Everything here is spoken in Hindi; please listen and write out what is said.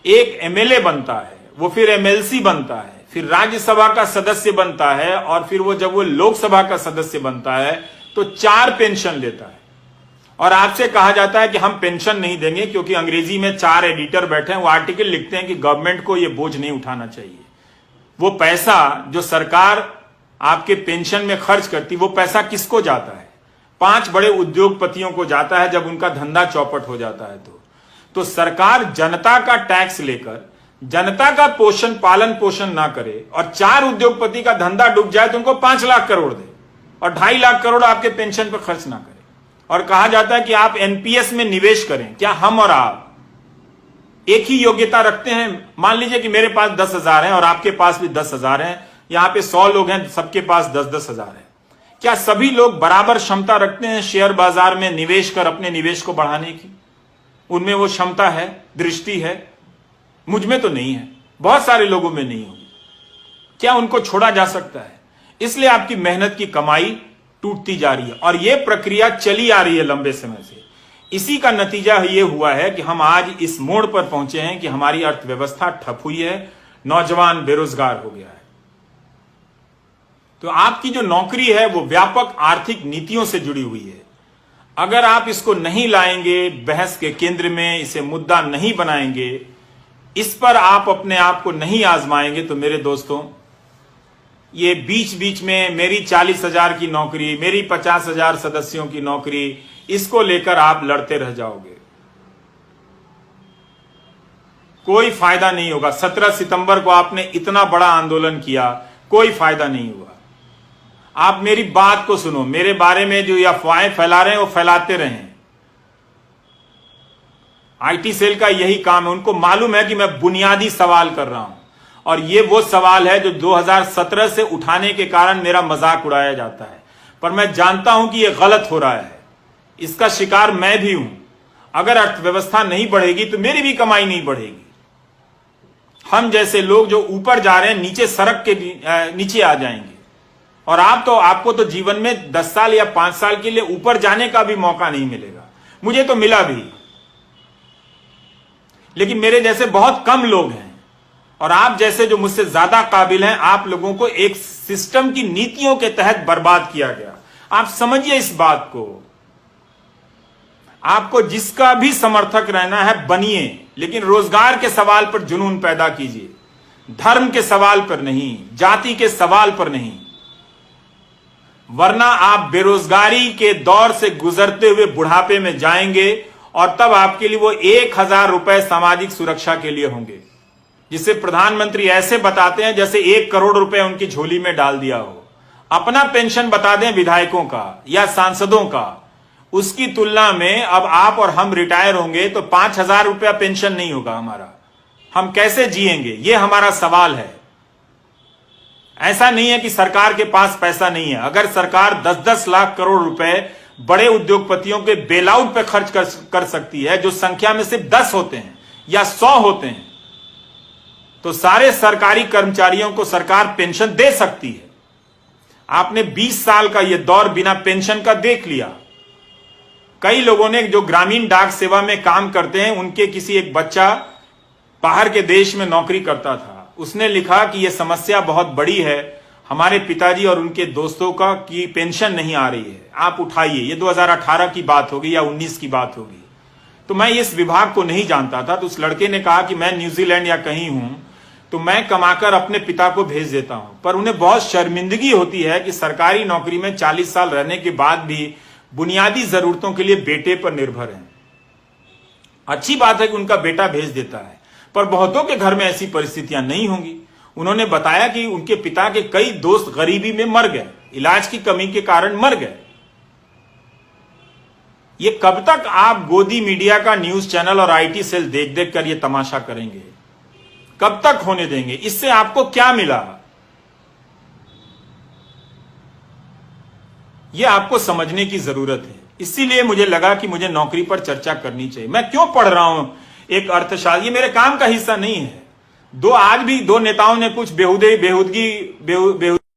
एक एमएलए बनता है, वो फिर एमएलसी बनता है, फिर राज्यसभा का सदस्य बनता है, और फिर वो जब वो लोकसभा का सदस्य बनता है तो 4 पेंशन लेता है। और आपसे कहा जाता है कि हम पेंशन नहीं देंगे, क्योंकि अंग्रेजी में 4 एडिटर बैठे हैं, वो आर्टिकल लिखते हैं कि गवर्नमेंट को ये बोझ नहीं उठाना चाहिए। वो पैसा जो सरकार आपके पेंशन में खर्च करती, वो पैसा किसको जाता है? 5 बड़े उद्योगपतियों को जाता है जब उनका धंधा चौपट हो जाता है। तो सरकार जनता का टैक्स लेकर जनता का पालन पोषण ना करे और 4 उद्योगपति का धंधा डूब जाए तो उनको 5 लाख करोड़ दे और 2.5 लाख करोड़ आपके पेंशन पर खर्च ना करे, और कहा जाता है कि आप एनपीएस में निवेश करें। क्या हम और आप एक ही योग्यता रखते हैं? मान लीजिए कि मेरे पास 10,000 है और आपके पास भी 10,000 है, यहां पे 100 लोग हैं, सबके पास 10-10 हजार है। क्या सभी लोग बराबर क्षमता रखते हैं शेयर बाजार में निवेश कर अपने निवेश को बढ़ाने की? उनमें वो क्षमता है, दृष्टि है? मुझ में तो नहीं है, बहुत सारे लोगों में नहीं होगी। क्या उनको छोड़ा जा सकता है? इसलिए आपकी मेहनत की कमाई टूटती जा रही है, और यह प्रक्रिया चली आ रही है लंबे समय से। इसी का नतीजा यह हुआ है कि हम आज इस मोड़ पर पहुंचे हैं कि हमारी अर्थव्यवस्था ठप हुई है, नौजवान बेरोजगार हो गया है। तो आपकी जो नौकरी है वो व्यापक आर्थिक नीतियों से जुड़ी हुई है। अगर आप इसको नहीं लाएंगे बहस के केंद्र में, इसे मुद्दा नहीं बनाएंगे, इस पर आप अपने आप को नहीं आजमाएंगे, तो मेरे दोस्तों, ये बीच बीच में मेरी 40,000 की नौकरी, मेरी 50,000 सदस्यों की नौकरी, इसको लेकर आप लड़ते रह जाओगे, कोई फायदा नहीं होगा। 17 सितंबर को आपने इतना बड़ा आंदोलन किया, कोई फायदा नहीं हुआ। आप मेरी बात को सुनो, मेरे बारे में जो अफवाहें फैला रहे हैं वो फैलाते रहें। आईटी सेल का यही काम है, उनको मालूम है कि मैं बुनियादी सवाल कर रहा हूं, और ये वो सवाल है जो 2017 से उठाने के कारण मेरा मजाक उड़ाया जाता है, पर मैं जानता हूं कि यह गलत हो रहा है, इसका शिकार मैं भी हूं। अगर अर्थव्यवस्था नहीं बढ़ेगी तो मेरी भी कमाई नहीं बढ़ेगी। हम जैसे लोग जो ऊपर जा रहे हैं नीचे सड़क के नीचे आ जाएंगे, और आपको तो जीवन में 10 साल या 5 साल के लिए ऊपर जाने का भी मौका नहीं मिलेगा। मुझे तो मिला भी, लेकिन मेरे जैसे बहुत कम लोग हैं, और आप जैसे जो मुझसे ज्यादा काबिल हैं, आप लोगों को एक सिस्टम की नीतियों के तहत बर्बाद किया गया। आप समझिए इस बात को। आपको जिसका भी समर्थक रहना है बनिए, लेकिन रोजगार के सवाल पर जुनून पैदा कीजिए, धर्म के सवाल पर नहीं, जाति के सवाल पर नहीं, वरना आप बेरोजगारी के दौर से गुजरते हुए बुढ़ापे में जाएंगे, और तब आपके लिए वो 1,000 रुपए सामाजिक सुरक्षा के लिए होंगे, जिसे प्रधानमंत्री ऐसे बताते हैं जैसे 1 करोड़ रुपए उनकी झोली में डाल दिया हो। अपना पेंशन बता दें विधायकों का या सांसदों का, उसकी तुलना में अब आप और हम रिटायर होंगे तो 5,000 रुपया पेंशन नहीं होगा हमारा। हम कैसे जिएंगे, ये हमारा सवाल है। ऐसा नहीं है कि सरकार के पास पैसा नहीं है। अगर सरकार 10-10 लाख करोड़ रुपए बड़े उद्योगपतियों के बेल आउट पे खर्च कर सकती है, जो संख्या में सिर्फ 10 होते हैं या 100 होते हैं, तो सारे सरकारी कर्मचारियों को सरकार पेंशन दे सकती है। आपने 20 साल का यह दौर बिना पेंशन का देख लिया। कई लोगों ने जो ग्रामीण डाक सेवा में काम करते हैं, उनके किसी एक बच्चा बाहर के देश में नौकरी करता था, उसने लिखा कि यह समस्या बहुत बड़ी है, हमारे पिताजी और उनके दोस्तों का की पेंशन नहीं आ रही है, आप उठाइए। ये 2018 की बात होगी या 19 की बात होगी। तो मैं इस विभाग को नहीं जानता था, तो उस लड़के ने कहा कि मैं न्यूजीलैंड या कहीं हूं, तो मैं कमाकर अपने पिता को भेज देता हूं। पर उन्हें बहुत शर्मिंदगी होती है कि सरकारी नौकरी में 40 साल रहने के बाद भी बुनियादी जरूरतों के लिए बेटे पर निर्भर हैं। अच्छी बात है कि उनका बेटा भेज देता है, पर बहुतों के घर में ऐसी परिस्थितियां नहीं होंगी। उन्होंने बताया कि उनके पिता के कई दोस्त गरीबी में मर गए, इलाज की कमी के कारण मर गए। ये कब तक आप गोदी मीडिया का न्यूज चैनल और आईटी सेल देख देख कर ये तमाशा करेंगे? कब तक होने देंगे? इससे आपको क्या मिला? यह आपको समझने की जरूरत है। इसीलिए मुझे लगा कि मुझे नौकरी पर चर्चा करनी चाहिए। मैं क्यों पढ़ रहा हूं एक अर्थशास्त्र, ये मेरे काम का हिस्सा नहीं है। आज भी दो नेताओं ने कुछ बेहुदगी